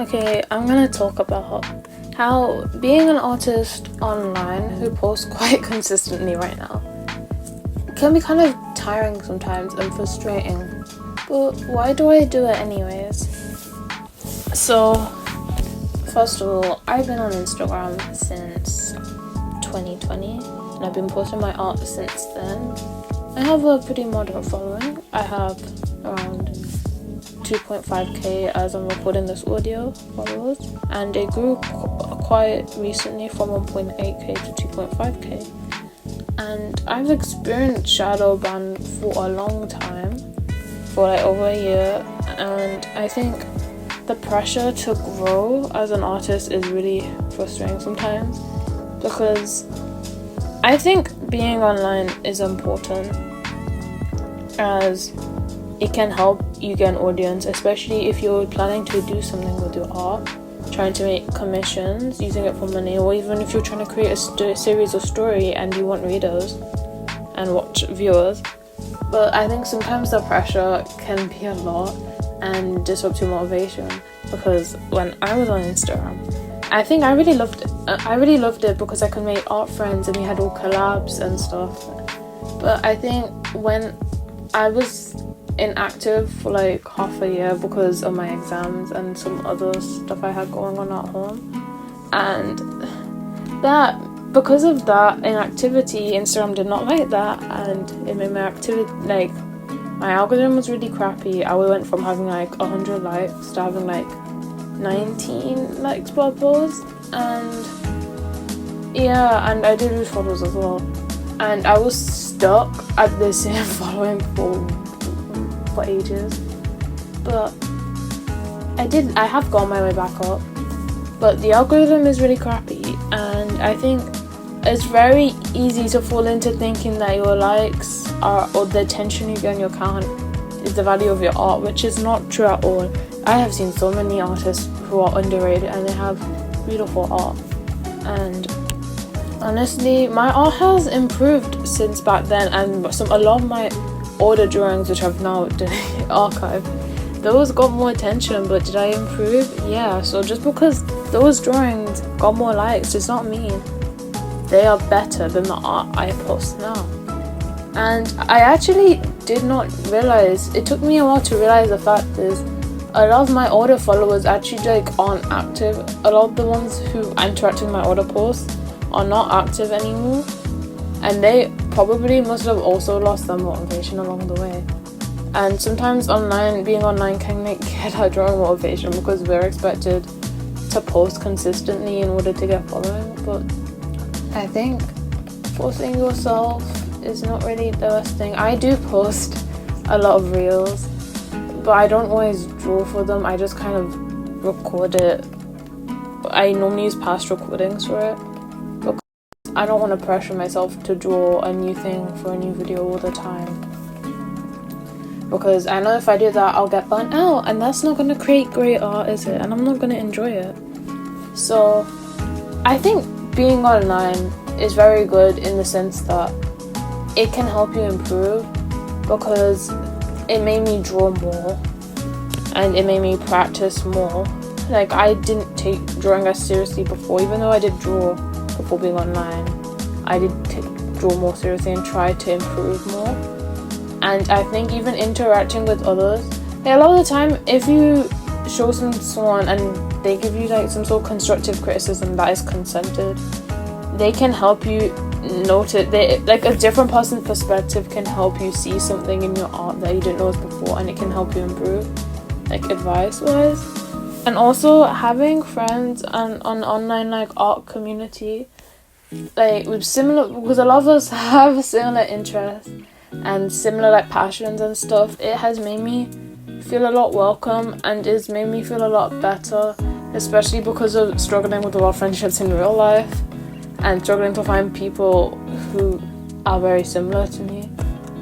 Okay, I'm gonna talk about how being an artist online who posts quite consistently right now can be kind of tiring sometimes and frustrating. But why do I do it anyways? So, first of all, I've been on Instagram since 2020 and I've been posting my art since then. I have a pretty moderate following. I have around 2.5k as I'm recording this audio followers, and it grew quite recently from 1.8k to 2.5k. And I've experienced shadow ban for a long time, for like over a year, and I think the pressure to grow as an artist is really frustrating sometimes, because I think being online is important as it can help you get an audience, especially if you're planning to do something with your art, trying to make commissions, using it for money, or even if you're trying to create a series or story and you want readers and viewers. But I think sometimes the pressure can be a lot and disrupt your motivation, because when I was on Instagram, I think I really loved it because I could make art friends and we had all collabs and stuff. But I think when I was inactive for like half a year because of my exams and some other stuff I had going on at home, and because of that inactivity, Instagram did not like that, and it made my activity, like my algorithm was really crappy. I went from having like 100 likes to having like 19 likes per post, and yeah, and I did lose followers as well, and I was stuck at the same following for ages. But I have gone my way back up, but the algorithm is really crappy, and I think it's very easy to fall into thinking that your likes or the attention you get on your account is the value of your art, which is not true at all. I have seen so many artists who are underrated and they have beautiful art, and honestly my art has improved since back then, and a lot of my older drawings, which I've now archived, those got more attention. But did I improve? Yeah. So just because those drawings got more likes does not mean they are better than the art I post now. And I actually did not realize, it took me a while to realize the fact is a lot of my older followers actually like aren't active. A lot of the ones who interact with my older posts are not active anymore, and they probably must have also lost their motivation along the way. And sometimes being online can get our drawing motivation because we're expected to post consistently in order to get following. But I think forcing yourself is not really the best thing. I do post a lot of reels, but I don't always draw for them. I just kind of record it. I normally use past recordings for it. I don't want to pressure myself to draw a new thing for a new video all the time, because I know if I do that I'll get burnt out, and that's not going to create great art, is it? And I'm not going to enjoy it. So I think being online is very good in the sense that it can help you improve, because it made me draw more and it made me practice more. Like, I didn't take drawing as seriously before, even though I did draw before being online. I did draw more seriously and try to improve more. And I think even interacting with others, like a lot of the time if you show someone and they give you like some sort of constructive criticism that is consented, they can help you notice, like a different person's perspective can help you see something in your art that you didn't notice before, and it can help you improve, like advice wise. And also having friends and an online like art community, like with similar, because a lot of us have similar interests and similar like passions and stuff, it has made me feel a lot welcome and it's made me feel a lot better, especially because of struggling with a lot of friendships in real life and struggling to find people who are very similar to me.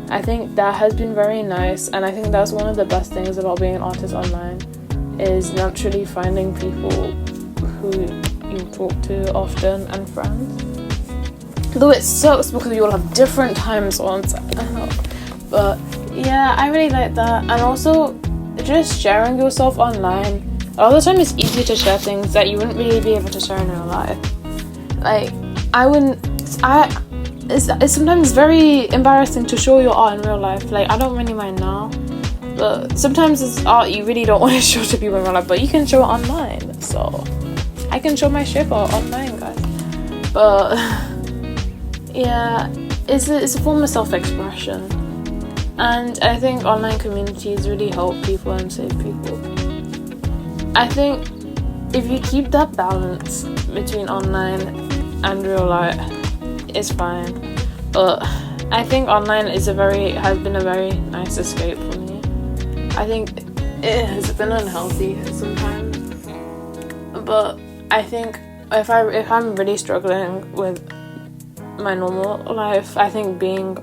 I think that has been very nice, and I think that's one of the best things about being an artist online, is naturally finding people who you talk to often and friends. Though it sucks because you all have different time zones. But yeah, I really like that. And also just sharing yourself online a lot of the time it's easier to share things that you wouldn't really be able to share in real life. Like, it's sometimes very embarrassing to show your art in real life. Like, I don't really mind now, but sometimes it's art you really don't want to show to people in real life, but you can show it online. So I can show my shape art online, guys. But yeah, it's a form of self-expression, and I think online communities really help people and save people. I think if you keep that balance between online and real life, it's fine. But I think online has been a very nice escape for me. I think it has been unhealthy sometimes, but I think if I'm really struggling with my normal life, I think being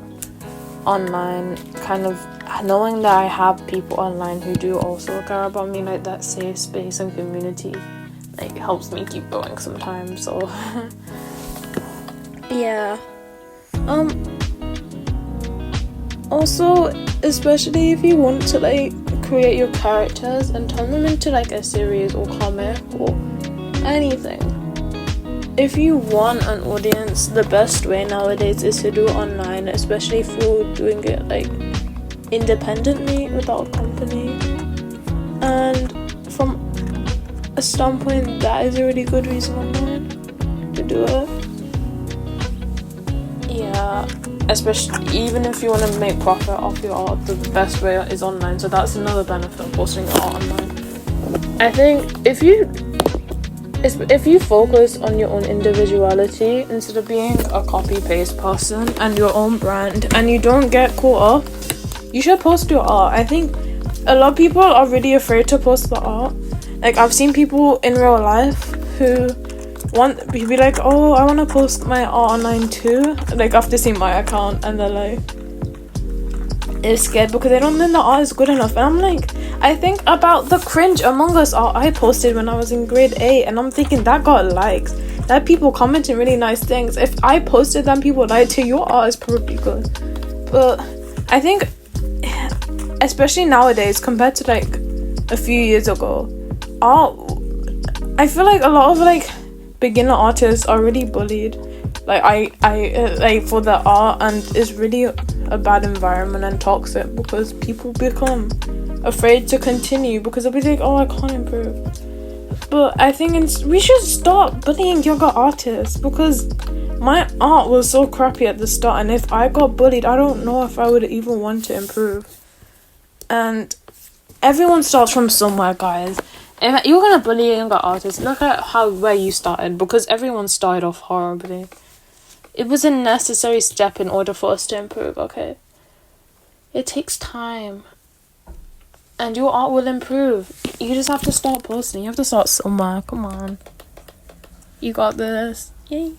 online, kind of knowing that I have people online who do also care about me, like that safe space and community, like helps me keep going sometimes. So yeah. Also, especially if you want to like create your characters and turn them into like a series or comic or anything, if you want an audience, the best way nowadays is to do it online, especially if you're doing it like independently without company. And from a standpoint, that is a really good reason online to do it. Yeah, especially even if you want to make profit off your art, the best way is online. So that's another benefit of posting your art online. I think if you focus on your own individuality instead of being a copy-paste person and your own brand, and you don't get caught up, you should post your art. I think a lot of people are really afraid to post the art. Like, I've seen people in real life who be like, oh, I want to post my art online too, like after seeing my account, and they're like, they're scared because they don't think the art is good enough. And I'm like, I think about the cringe Among Us art I posted when I was in grade 8, and I'm thinking that got likes, that people commenting really nice things. If I posted them, people liked it, your art is probably good. But I think, especially nowadays compared to like a few years ago, I feel like a lot of like beginner artists are really bullied, like I like for their art, and it's really a bad environment and toxic because people become afraid to continue because they'll be like, oh, I can't improve. But I think we should stop bullying younger artists, because my art was so crappy at the start, and if I got bullied, I don't know if I would even want to improve. And everyone starts from somewhere, guys. If you're gonna bully a younger artist, look at where you started, because everyone started off horribly. It was a necessary step in order for us to improve, okay? It takes time, and your art will improve. You just have to start posting. You have to start somewhere. Come on. You got this. Yay.